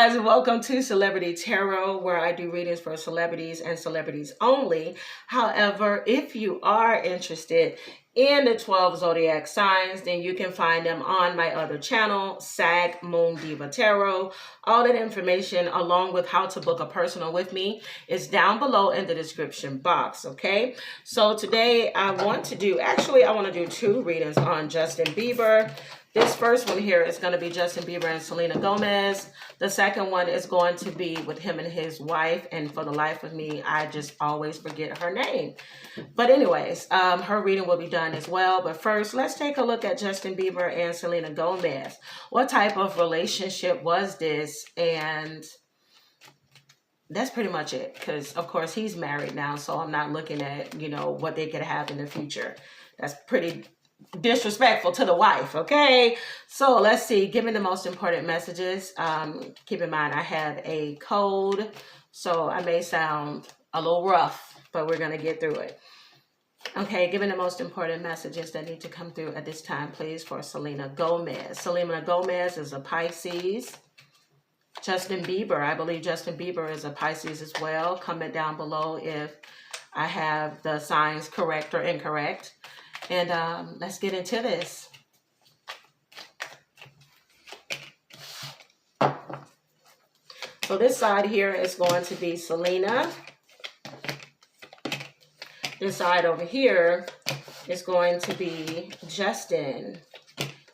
guys, and welcome to Celebrity Tarot, where I do readings for celebrities and celebrities only. However, if you are interested in the 12 zodiac signs, then you can find them on my other channel, Sag Moon Diva Tarot. All that information, along with how to book a personal with me, is down below in the description box, okay? So today I want to do two readings on Justin Bieber. This first one here is going to be Justin Bieber and Selena Gomez. The second one is going to be with him and his wife. And for the life of me, I just always forget her name. But anyways, her reading will be done as well. But first, let's take a look at Justin Bieber and Selena Gomez. What type of relationship was this? And that's pretty much it. Because, of course, he's married now. So I'm not looking at, what they could have in the future. That's pretty disrespectful to the wife. Okay, so let's see. Give me the most important messages. Keep in mind I have a code, so I may sound a little rough, but we're gonna get through it. Okay, give me the most important messages that need to come through at this time, please, for Selena Gomez. Selena Gomez is a Pisces. Justin Bieber, I believe Justin Bieber is a Pisces as well. Comment down below if I have the signs correct or incorrect. And let's get into this. So this side here is going to be Selena. This side over here is going to be Justin.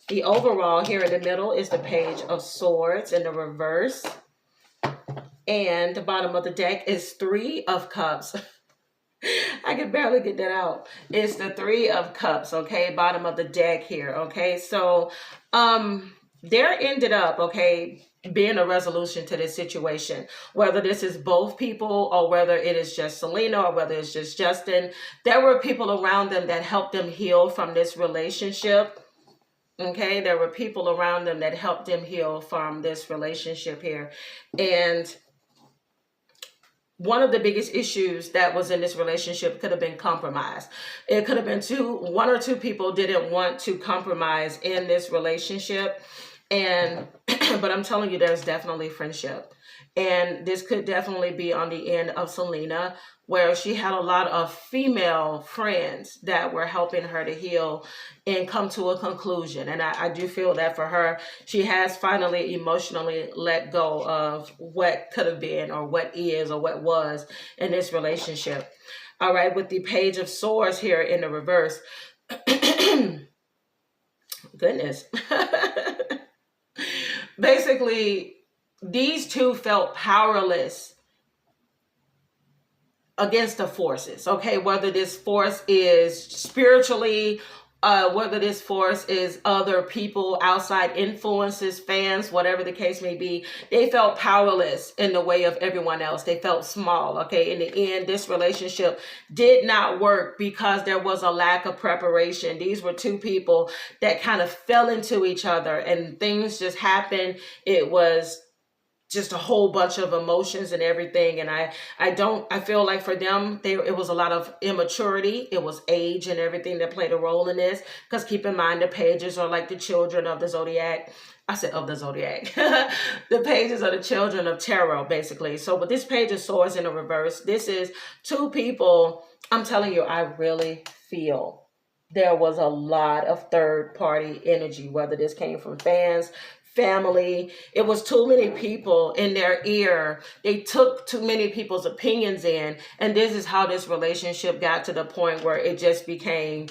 The overall here in the middle is the Page of Swords in the reverse. And the bottom of the deck is Three of Cups. I can barely get that out. It's the Three of Cups, okay? Bottom of the deck here, okay? So, there ended up, okay, being a resolution to this situation. Whether this is both people or whether it is just Selena or whether it's just Justin, there were people around them that helped them heal from this relationship, okay? There were people around them that helped them heal from this relationship here. And one of the biggest issues that was in this relationship could have been compromise. It could have been one or two people didn't want to compromise in this relationship. And, but I'm telling you, there's definitely friendship. And this could definitely be on the end of Selena, where she had a lot of female friends that were helping her to heal and come to a conclusion. And I do feel that for her, she has finally emotionally let go of what could have been or what is or what was in this relationship. All right, with the Page of Swords here in the reverse. Goodness. Basically, these two felt powerless against the forces, okay? Whether this force is spiritually, whether this force is other people, outside influences, fans, whatever the case may be, they felt powerless in the way of everyone else. They felt small, okay? In the end, this relationship did not work because there was a lack of preparation. These were two people that kind of fell into each other and things just happened. It was just a whole bunch of emotions and everything. And I feel like for them, it was a lot of immaturity. It was age and everything that played a role in this. Because keep in mind, the pages are like the children of the zodiac. I said of the zodiac. The pages are the children of tarot, basically. So with this Page of Swords in the reverse, this is two people. I'm telling you, I really feel there was a lot of third party energy, whether this came from fans, family. It was too many people in their ear. They took too many people's opinions in. And this is how this relationship got to the point where it just became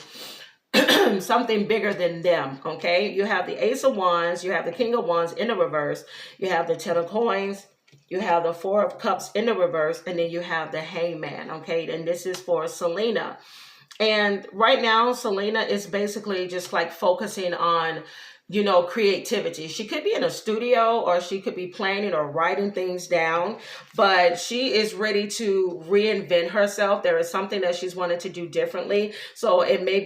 something bigger than them, okay? You have the Ace of Wands, you have the King of Wands in the reverse, you have the Ten of Coins, you have the Four of Cups in the reverse, and then you have the Hangman, okay? And this is for Selena. And right now, Selena is basically just like focusing on creativity. She could be in a studio or she could be planning or writing things down, but she is ready to reinvent herself. There is something that she's wanted to do differently. So it may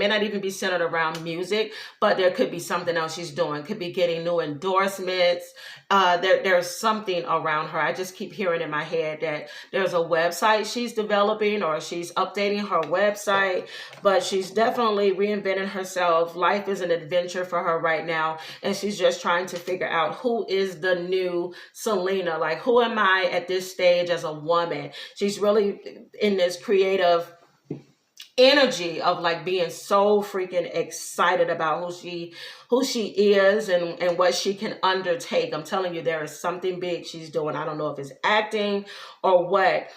not even be centered around music, but there could be something else she's doing. Could be getting new endorsements. There's something around her. I just keep hearing in my head that there's a website she's developing or she's updating her website, but she's definitely reinventing herself. Life is an adventure for her right now, and she's just trying to figure out who is the new Selena. Like, who am I at this stage as a woman? She's really in this creative energy of like being so freaking excited about who she is and what she can undertake. I'm telling you, there is something big she's doing. I don't know if it's acting or what.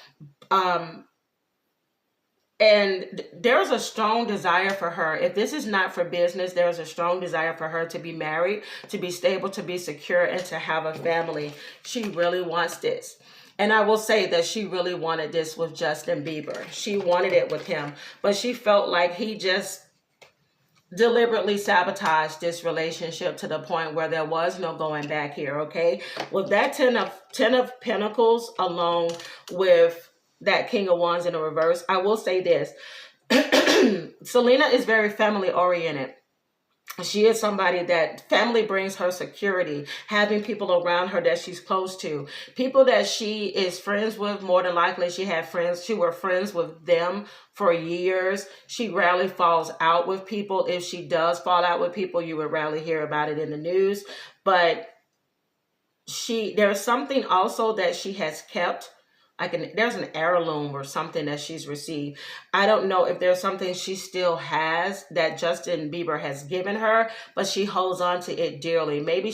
And there's a strong desire for her. If this is not for business, there's a strong desire for her to be married, to be stable, to be secure, and to have a family. She really wants this. And I will say that she really wanted this with Justin Bieber. She wanted it with him, but she felt like he just deliberately sabotaged this relationship to the point where there was no going back here, okay? With that 10 of Pentacles along with that King of Wands in the reverse, I will say this. Selena is very family oriented. She is somebody that family brings her security, having people around her that she's close to, people that she is friends with. More than likely she were friends with them for years. She rarely falls out with people. If she does fall out with people, you would rarely hear about it in the news. But there's something also that she has kept. There's an heirloom or something that she's received. I don't know if there's something she still has that Justin Bieber has given her, but she holds on to it dearly. Maybe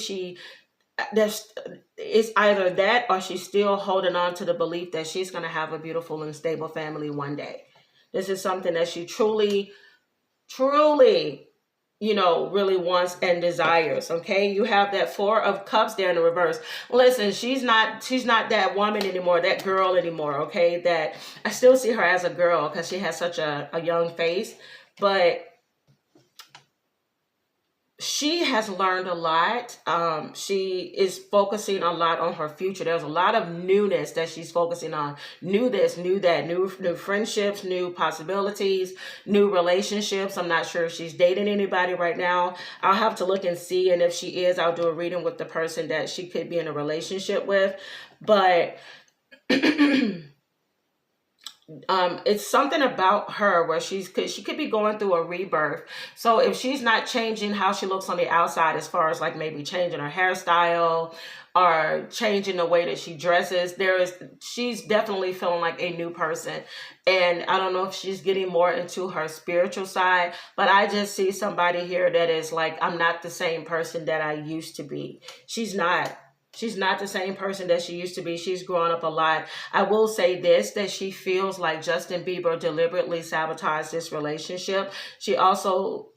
it's either that or she's still holding on to the belief that she's going to have a beautiful and stable family one day. This is something that she truly, really wants and desires. Okay, you have that 4 of Cups there in the reverse. Listen, she's not that woman anymore, that girl anymore. Okay, that I still see her as a girl because she has such a young face, but she has learned a lot. She is focusing a lot on her future. There's a lot of newness that she's focusing on. New this, new that, new friendships, new possibilities, new relationships. I'm not sure if she's dating anybody right now. I'll have to look and see. And if she is, I'll do a reading with the person that she could be in a relationship with. But it's something about her where she could be going through a rebirth. So if she's not changing how she looks on the outside, as far as like maybe changing her hairstyle or changing the way that she dresses, she's definitely feeling like a new person. And I don't know if she's getting more into her spiritual side, but I just see somebody here that is like, I'm not the same person that I used to be. She's not the same person that she used to be. She's grown up a lot. I will say this, that she feels like Justin Bieber deliberately sabotaged this relationship. She also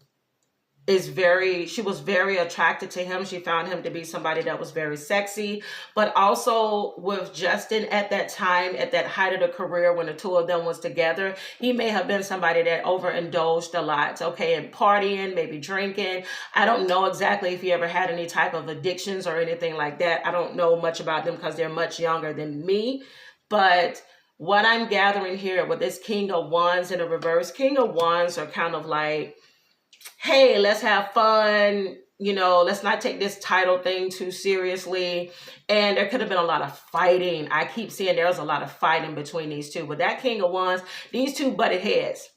she was very attracted to him. She found him to be somebody that was very sexy, but also with Justin at that time, at that height of the career when the two of them was together, he may have been somebody that overindulged a lot, okay, and partying, maybe drinking. I don't know exactly if he ever had any type of addictions or anything like that. I don't know much about them because they're much younger than me, but what I'm gathering here with this King of Wands in the reverse, King of Wands are kind of like, hey, let's have fun, let's not take this title thing too seriously. And there could have been a lot of fighting. I keep seeing there was a lot of fighting between these two. But that King of Wands, these two butted heads.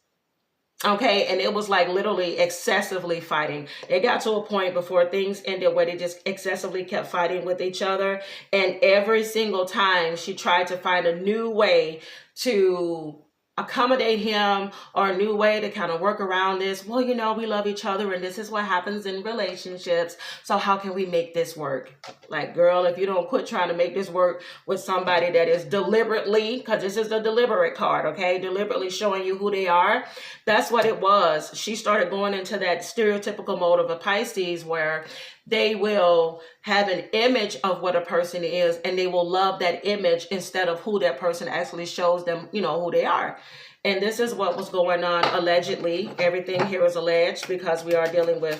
Okay, and it was like literally excessively fighting. They got to a point before things ended where they just excessively kept fighting with each other. And every single time she tried to find a new way to accommodate him or a new way to kind of work around this. Well, we love each other and this is what happens in relationships. So how can we make this work? Like, girl, if you don't quit trying to make this work with somebody that is deliberately, because this is the deliberate card, okay? Deliberately showing you who they are. That's what it was. She started going into that stereotypical mode of a Pisces where they will have an image of what a person is and they will love that image instead of who that person actually shows them, who they are. And this is what was going on allegedly. Everything here is alleged because we are dealing with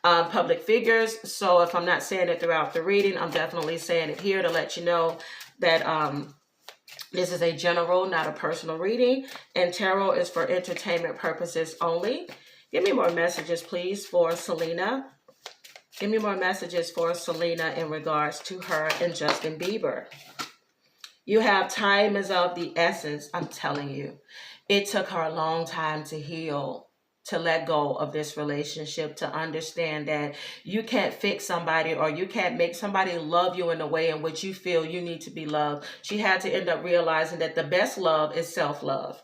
public figures. So if I'm not saying it throughout the reading, I'm definitely saying it here to let you know that this is a general, not a personal reading. And tarot is for entertainment purposes only. Give me more messages, please, for Selena. Give me more messages for Selena in regards to her and Justin Bieber. You have time is of the essence. I'm telling you, it took her a long time to heal. to let go of this relationship, to understand that you can't fix somebody, or you can't make somebody love you in the way in which you feel you need to be loved. She had to end up realizing that the best love is self-love.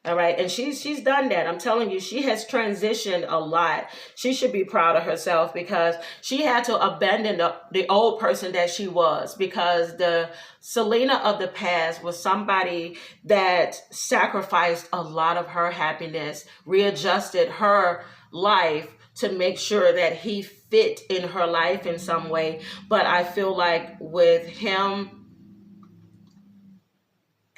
All right. And she's done that. I'm telling you, she has transitioned a lot. She should be proud of herself, because she had to abandon the old person that she was, because the Selena of the past was somebody that sacrificed a lot of her happiness, readjusted her life to make sure that he fit in her life in some way. But I feel like with him,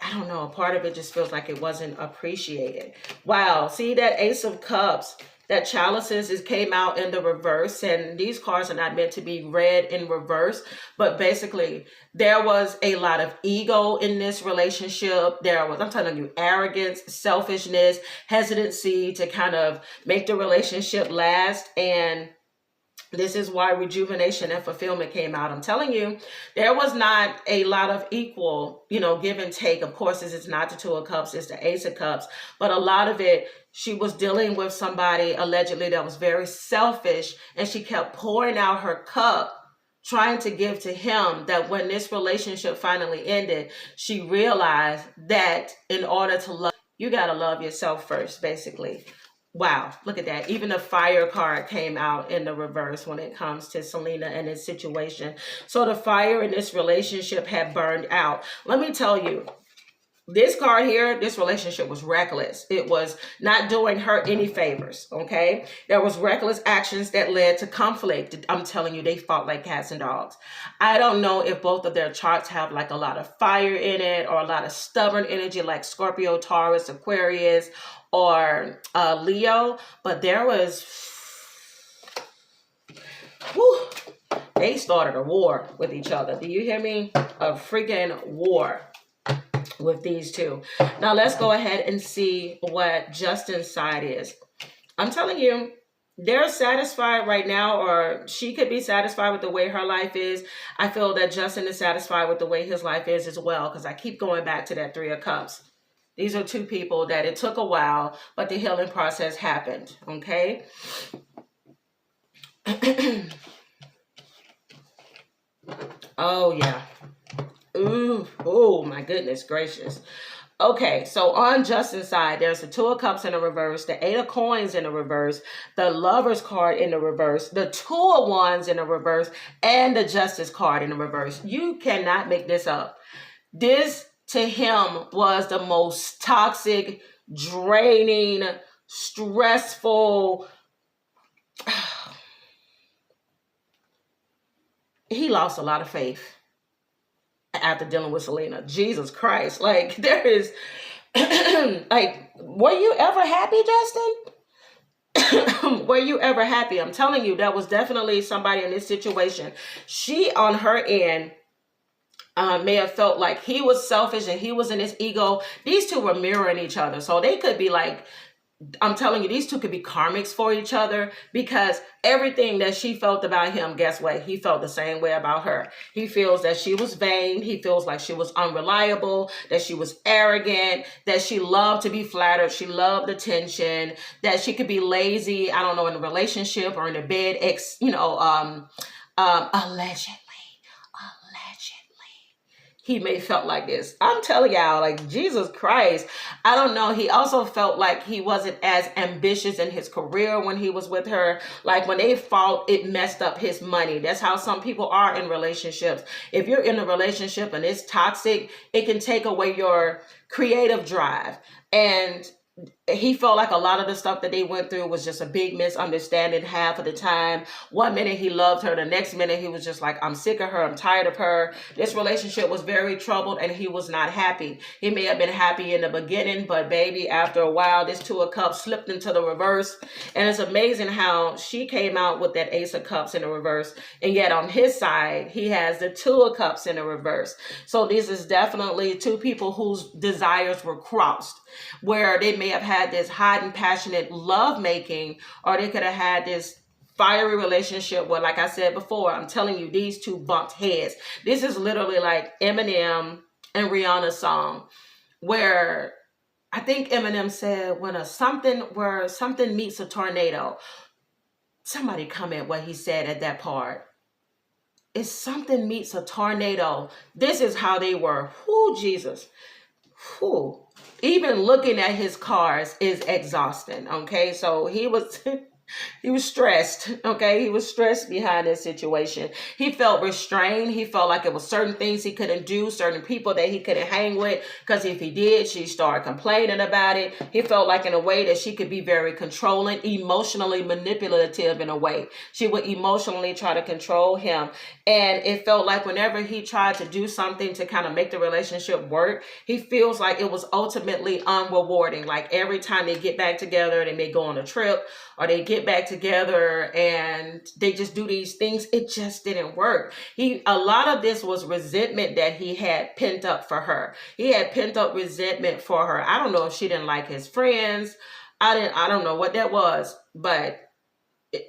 I don't know, a part of it just feels like it wasn't appreciated. Wow. See that Ace of Cups, that chalices came out in the reverse, and these cards are not meant to be read in reverse, but basically there was a lot of ego in this relationship. There was, I'm telling you, arrogance, selfishness, hesitancy to kind of make the relationship last. And this is why rejuvenation and fulfillment came out. I'm telling you, there was not a lot of equal, give and take. Of course, this is not the Two of Cups, it's the Ace of Cups. But a lot of it, she was dealing with somebody allegedly that was very selfish, and she kept pouring out her cup, trying to give to him, that when this relationship finally ended, she realized that in order to love, you got to love yourself first, basically. Wow, look at that. Even the fire card came out in the reverse when it comes to Selena and his situation. So the fire in this relationship had burned out. Let me tell you, this card here, this relationship was reckless. It was not doing her any favors, okay? There was reckless actions that led to conflict. I'm telling you, they fought like cats and dogs. I don't know if both of their charts have like a lot of fire in it, or a lot of stubborn energy like Scorpio, Taurus, Aquarius, or Leo, but there was, they started a war with each other. Do you hear me? A freaking war with these two. Now let's go ahead and see what Justin's side is. I'm telling you, they're satisfied right now, or she could be satisfied with the way her life is. I feel that Justin is satisfied with the way his life is as well, because I keep going back to that Three of Cups. These are two people that it took a while, but the healing process happened, okay? Oh, yeah. Ooh, oh, my goodness gracious. Okay, so on Justin's side, there's the Two of Cups in the reverse, the Eight of Coins in the reverse, the Lover's card in the reverse, the Two of Wands in the reverse, and the Justice card in the reverse. You cannot make this up. This, to him, was the most toxic, draining, stressful. He lost a lot of faith after dealing with Selena. Jesus Christ. Like, there is, like, were you ever happy, Justin? Were you ever happy? I'm telling you, that was definitely somebody in this situation. She, on her end, may have felt like he was selfish and he was in his ego. These two were mirroring each other. So they could be like, I'm telling you, these two could be karmics for each other, because everything that she felt about him, guess what? He felt the same way about her. He feels that she was vain. He feels like she was unreliable, that she was arrogant, that she loved to be flattered. She loved attention, that she could be lazy, I don't know, in a relationship or in a bed, allegedly. He may felt like this. I'm telling y'all, like, Jesus Christ. I don't know. He also felt like he wasn't as ambitious in his career when he was with her. Like, when they fought, it messed up his money. That's how some people are in relationships. If you're in a relationship and it's toxic, it can take away your creative drive. And he felt like a lot of the stuff that they went through was just a big misunderstanding half of the time. One minute he loved her, the next minute he was just like, I'm sick of her, I'm tired of her. This relationship was very troubled and he was not happy. He may have been happy in the beginning, but baby, after a while, this Two of Cups slipped into the reverse. And it's amazing how she came out with that Ace of Cups in the reverse, and yet on his side, he has the Two of Cups in the reverse. So this is definitely two people whose desires were crossed, where they may have had this hot and passionate love making, or they could have had this fiery relationship where, like I said before, I'm telling you, these two bumped heads. This is literally like Eminem and Rihanna's song, where I think Eminem said when where something meets a tornado. Somebody comment what he said at that part. If something meets a tornado, this is how they were. Whoo, Jesus. Whew. Even looking at his cars is exhausting. Okay, so he was he was stressed. Okay, he was stressed behind this situation. He felt restrained. He felt like it was certain things he couldn't do, certain people that he couldn't hang with, because if he did, she started complaining about it. He felt like in a way that she could be very controlling, emotionally manipulative in a way. She would emotionally try to control him. And it felt like whenever he tried to do something to kind of make the relationship work, he feels like it was ultimately unrewarding. Like every time they get back together, they may go on a trip or they get back together and they just do these things, it just didn't work. A lot of this was resentment that he had pent up for her. He had pent up resentment for her. I don't know if she didn't like his friends. I don't know what that was, but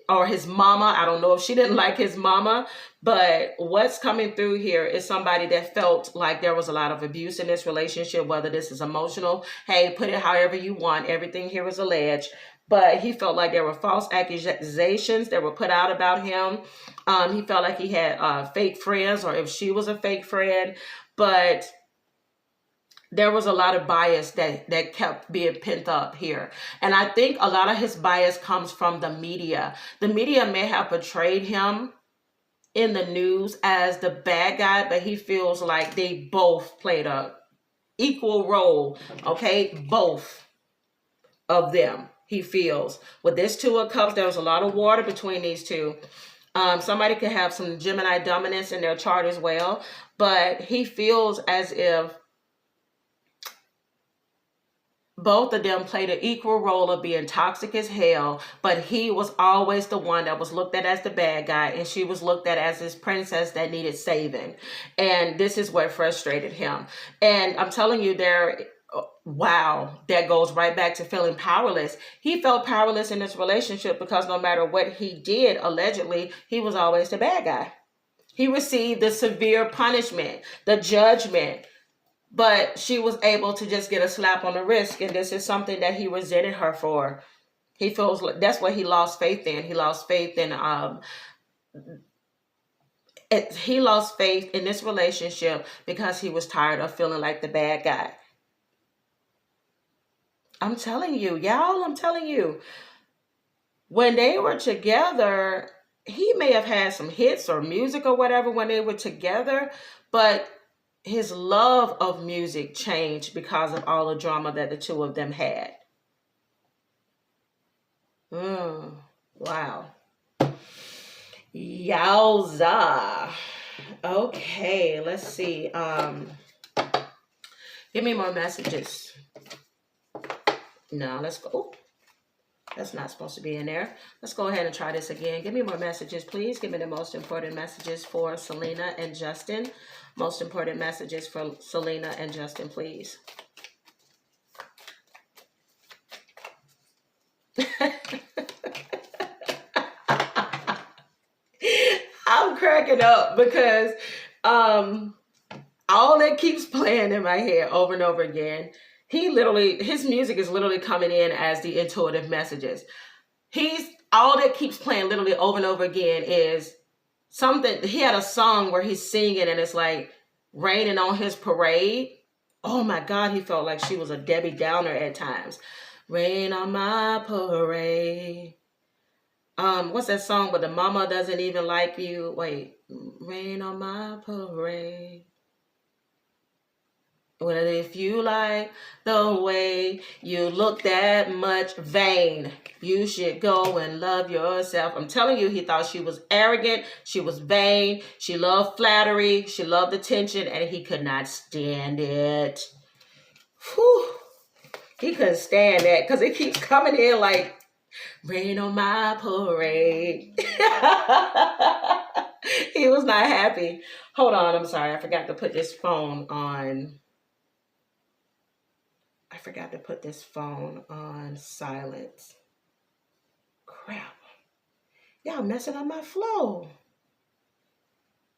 or his mama. I don't know if she didn't like his mama, but what's coming through here is somebody that felt like there was a lot of abuse in this relationship, whether this is emotional. Hey, put it however you want. Everything here is alleged. But he felt like there were false accusations that were put out about him. He felt like he had fake friends, or if she was a fake friend. But there was a lot of bias that kept being pent up here. And I think a lot of his bias comes from the media. The media may have portrayed him in the news as the bad guy, but he feels like they both played a equal role. Okay, both of them, he feels. With this Two of Cups, there was a lot of water between these two. Somebody could have some Gemini dominance in their chart as well, but he feels as if both of them played an equal role of being toxic as hell, but he was always the one that was looked at as the bad guy, and she was looked at as this princess that needed saving. And this is what frustrated him. And I'm telling you, wow, that goes right back to feeling powerless. He felt powerless in this relationship because no matter what he did, allegedly, he was always the bad guy. He received the severe punishment, the judgment, but she was able to just get a slap on the wrist, and this is something that he resented her for. He feels like that's what he lost faith in. He lost faith in he lost faith in this relationship because he was tired of feeling like the bad guy. I'm telling you, y'all, I'm telling you, when they were together, he may have had some hits or music or whatever when they were together, but his love of music changed because of all the drama that the two of them had. Wow. Yowza. Okay, let's see. Give me more messages. No, let's go. Ooh, that's not supposed to be in there. Let's go ahead and try this again. Give me more messages, please. Give me the most important messages for Selena and Justin. Most important messages for Selena and Justin, please. I'm cracking up because all that keeps playing in my head over and over again. His music is literally coming in as the intuitive messages. All that keeps playing literally over and over again is something. He had a song where he's singing and it's like raining on his parade. Oh my God, he felt like she was a Debbie Downer at times. Rain on my parade. What's that song where the mama doesn't even like you? Wait, rain on my parade. Well, if you like the way you look that much vain, you should go and love yourself. I'm telling you, he thought she was arrogant. She was vain. She loved flattery. She loved attention, and he could not stand it. Whew. He couldn't stand that because it keeps coming in like, rain on my parade. He was not happy. Hold on, I'm sorry. I forgot to put this phone on. I forgot to put this phone on silence. Crap. Y'all messing up my flow.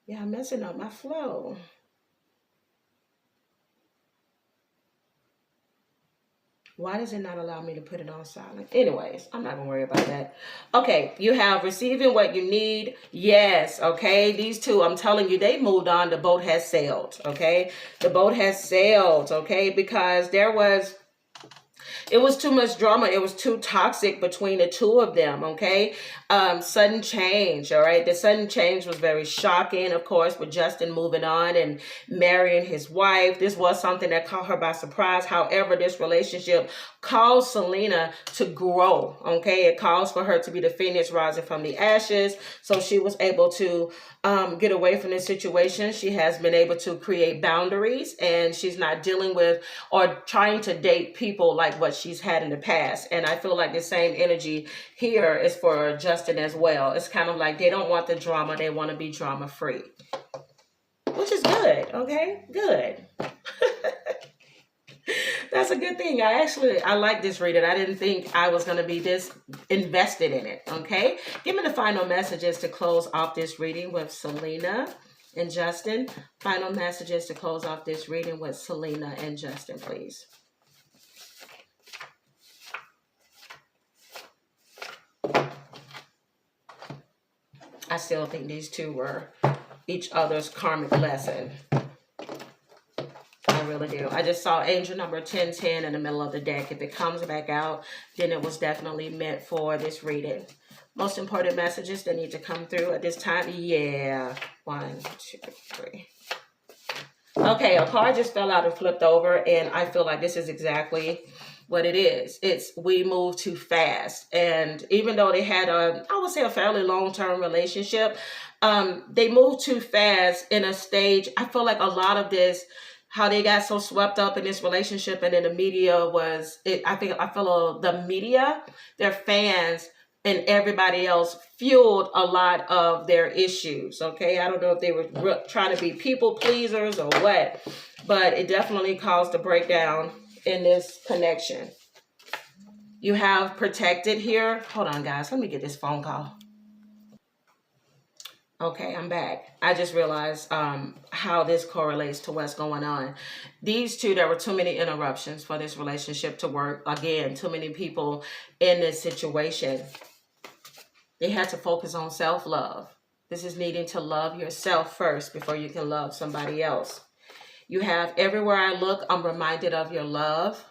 Y'all messing up my flow. Why does it not allow me to put it on silent? Anyways, I'm not going to worry about that. Okay, you have receiving what you need. Yes, okay. These two, I'm telling you, they moved on. The boat has sailed, okay? The boat has sailed, okay? Because it was too much drama. It was too toxic between the two of them, okay? Sudden change, all right? The sudden change was very shocking, of course, with Justin moving on and marrying his wife. This was something that caught her by surprise. However, this relationship caused Selena to grow, okay? It calls for her to be the phoenix rising from the ashes. So she was able to get away from this situation. She has been able to create boundaries, and she's not dealing with or trying to date people like what she's had in the past. And I feel like the same energy here is for Justin as well. It's kind of like they don't want the drama. They want to be drama free, which is good. Okay, good. That's a good thing. I like this reading. I didn't think I was going to be this invested in it. Okay, give me the final messages to close off this reading with Selena and Justin. Final messages to close off this reading with Selena and Justin, please. I still think these two were each other's karmic lesson. I really do. I just saw angel number 1010 in the middle of the deck. If it comes back out, then it was definitely meant for this reading. Most important messages that need to come through at this time. Yeah. 1, 2, 3. Okay, a card just fell out and flipped over, and I feel like this is exactly what it is. It's we move too fast. And even though they had I would say a fairly long-term relationship, they moved too fast in a stage. I feel like a lot of this, how they got so swept up in this relationship, and then the media I feel the media, their fans, and everybody else fueled a lot of their issues, okay? I don't know if they were trying to be people pleasers or what, but it definitely caused a breakdown in this connection. You have protected here. Hold on, guys. Let me get this phone call. Okay, I'm back. I just realized how this correlates to what's going on. These two, there were too many interruptions for this relationship to work. Again, too many people in this situation. They had to focus on self-love. This is needing to love yourself first before you can love somebody else. You have everywhere I look, I'm reminded of your love.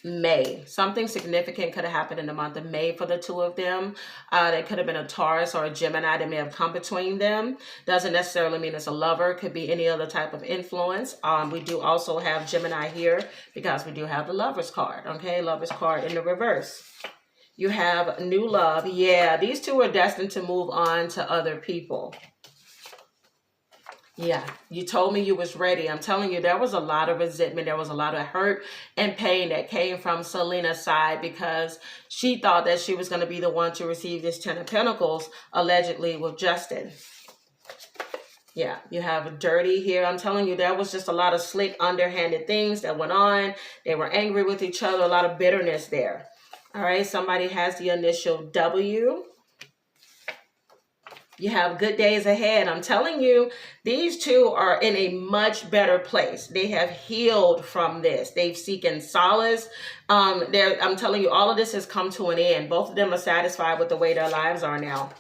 May. Something significant could have happened in the month of May for the two of them. There could have been a Taurus or a Gemini that may have come between them. Doesn't necessarily mean it's a lover. Could be any other type of influence. We do also have Gemini here because we do have the Lover's card. Okay, Lover's card in the reverse. You have new love. Yeah, these two are destined to move on to other people. Yeah, you told me you was ready. I'm telling you, there was a lot of resentment. There was a lot of hurt and pain that came from Selena's side because she thought that she was going to be the one to receive this 10 of Pentacles, allegedly with Justin. Yeah, you have dirty here. I'm telling you, there was just a lot of slick, underhanded things that went on. They were angry with each other, a lot of bitterness there. All right, somebody has the initial W. You have good days ahead. I'm telling you, these two are in a much better place. They have healed from this. They've seeking solace. I'm telling you, all of this has come to an end. Both of them are satisfied with the way their lives are now.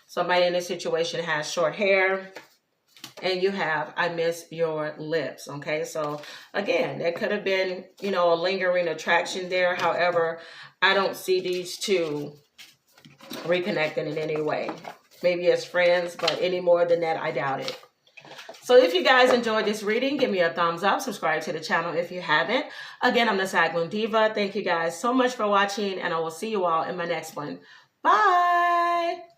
Somebody in this situation has short hair. And you have, I miss your lips. Okay, so again, there could have been, you know, a lingering attraction there. However, I don't see these two reconnecting in any way. Maybe as friends, but any more than that, I doubt it. So if you guys enjoyed this reading, give me a thumbs up. Subscribe to the channel if you haven't. Again, I'm the Sag Moon Diva. Thank you guys so much for watching, and I will see you all in my next one. Bye!